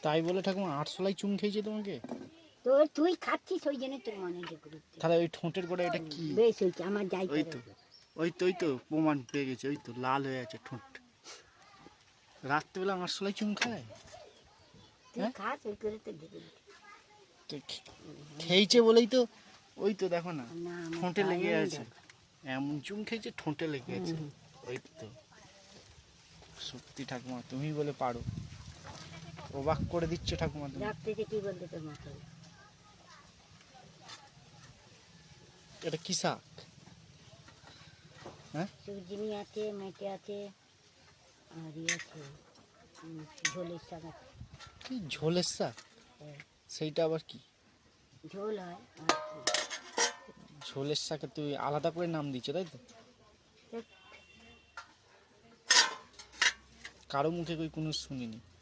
তাই বলে ঠাকুমা আরশোলাই চুন খেয়েছে তোমাকে? তুই খাচ্ছিস ওই জন্য তোর মনে করছে। তাহলে ওই ঠোঁটের গোড়া এটা কি? বেশ হয়েছে আমার যাই ওই তো ওই তো প্রমাণ পেয়ে গেছে, ওই তো লাল হয়ে আছে ঠোঁট। রাত্রেবেলা আরশোলাই চুন খায়? তুই খাস ওই করে তো দেখে তো খেয়েছে বলেই তো, ওই তো দেখো না ঠোঁটে লেগে আছে, এমন চুন খেয়েছে ঠোঁটে লেগে আছে। ওই তো সত্যি ঠাকুমা তুমি বলে পারো, অবাক করে দিচ্ছ ঠাকুমা তুমি। ডাক্তারকে কি বলতে তোর মাথায়? এটা কি শাক? হ্যাঁ সুজিনি আছে, মেটে আছে, আর আছে ঝোলের শাক আছে। কি ঝোলের শাক? হ্যাঁ, সেইটা আবার কি? ঝোল হয় আর কি। ঝোলের শাকে তুই আলাদা করে নাম দিচ্ছ তাই তো? কারো মুখে কই কোনো শুনিনি।